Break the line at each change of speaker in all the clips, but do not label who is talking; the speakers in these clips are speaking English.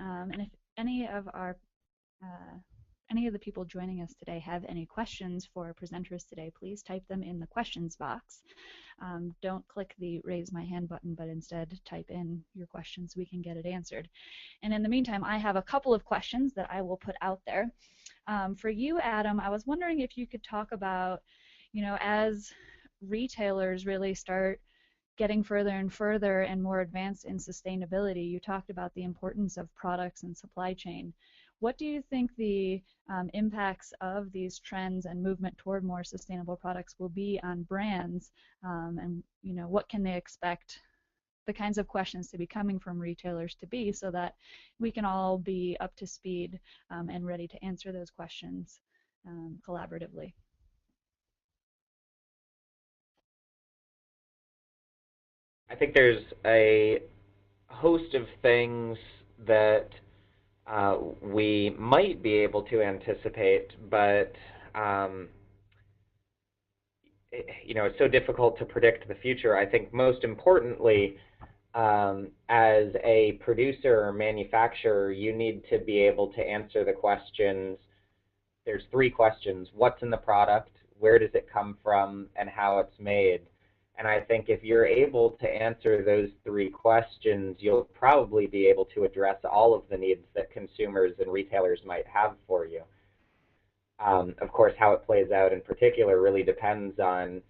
And if any of our any of the people joining us today have any questions for our presenters today, please type them in the questions box. Don't click the raise my hand button, but instead type in your questions so we can get it answered. And in the meantime, I have a couple of questions that I will put out there. For you, Adam, I was wondering if you could talk about, as retailers really start getting further and further and more advanced in sustainability, you talked about the importance of products and supply chain. What do you think the impacts of these trends and movement toward more sustainable products will be on brands, and what can they expect the kinds of questions to be coming from retailers to be, so that we can all be up to speed and ready to answer those questions collaboratively?
I think there's a host of things that we might be able to anticipate, but it's so difficult to predict the future. I think most importantly, as a producer or manufacturer, you need to be able to answer the questions. There's three questions: what's in the product, where does it come from, and how it's made. And I think if you're able to answer those three questions, you'll probably be able to address all of the needs that consumers and retailers might have for you. Of course, how it plays out in particular really depends on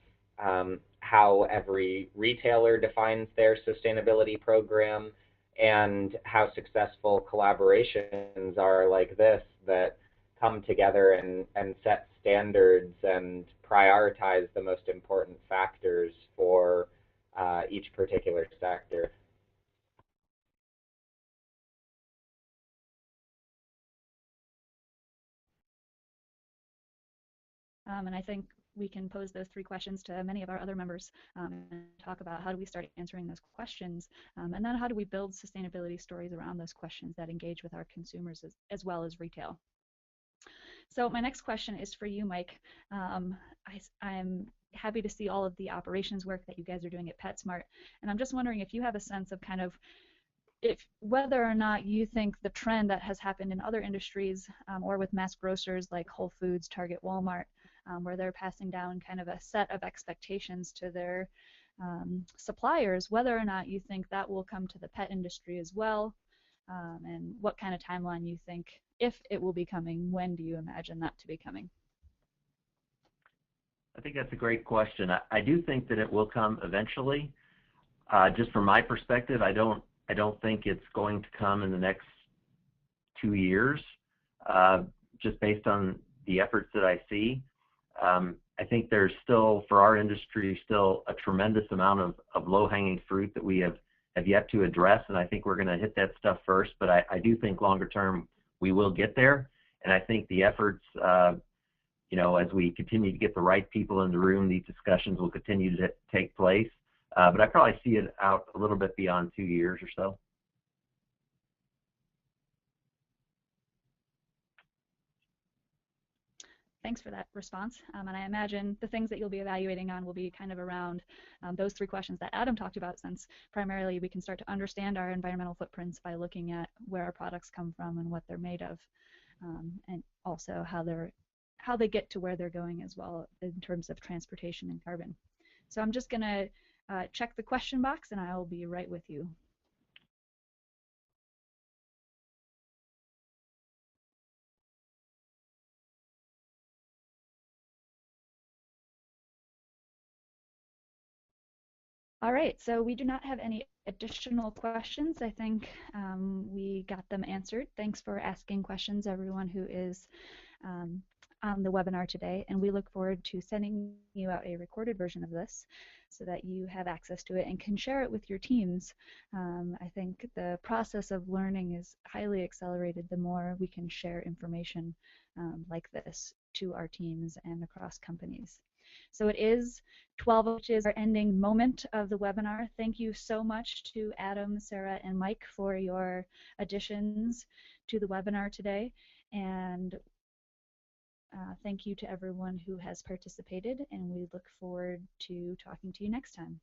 how every retailer defines their sustainability program and how successful collaborations are like this that come together and set standards and prioritize the most important factors for each particular sector.
And I think we can pose those three questions to many of our other members and talk about how do we start answering those questions, and then how do we build sustainability stories around those questions that engage with our consumers as well as retail. So my next question is for you, Mike. I'm happy to see all of the operations work that you guys are doing at PetSmart, and I'm just wondering if you have a sense of kind of whether or not you think the trend that has happened in other industries or with mass grocers like Whole Foods, Target, Walmart, where they're passing down kind of a set of expectations to their suppliers, whether or not you think that will come to the pet industry as well, and what kind of timeline you think, if it will be coming, when do you imagine that to be coming?
I think that's a great question. I do think that it will come eventually. Just from my perspective, I don't think it's going to come in the next 2 years, just based on the efforts that I see. I think there's still, for our industry, still a tremendous amount of low-hanging fruit that we have yet to address, and I think we're going to hit that stuff first, but I do think longer term we will get there, and I think the efforts, as we continue to get the right people in the room, these discussions will continue to take place, but I probably see it out a little bit beyond 2 years or so.
Thanks for that response. And I imagine the things that you'll be evaluating on will be kind of around those three questions that Adam talked about, since primarily we can start to understand our environmental footprints by looking at where our products come from and what they're made of, and also how they get to where they're going as well in terms of transportation and carbon. So I'm just going to check the question box and I'll be right with you. All right, so we do not have any additional questions. I think we got them answered. Thanks for asking questions, everyone who is on the webinar today, and we look forward to sending you out a recorded version of this so that you have access to it and can share it with your teams. I think the process of learning is highly accelerated the more we can share information like this to our teams and across companies. So it is 12, which is our ending moment of the webinar. Thank you so much to Adam, Sarah, and Mike for your additions to the webinar today. And thank you to everyone who has participated, and we look forward to talking to you next time.